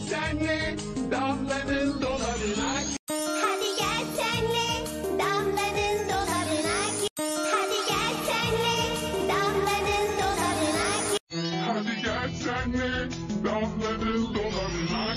senle damlanın dolabına. Hadi gel senle damlanın dolabına gir. Hadi gel senle damlanın dolabına gir. Hadi gel senle damlanın dolabına.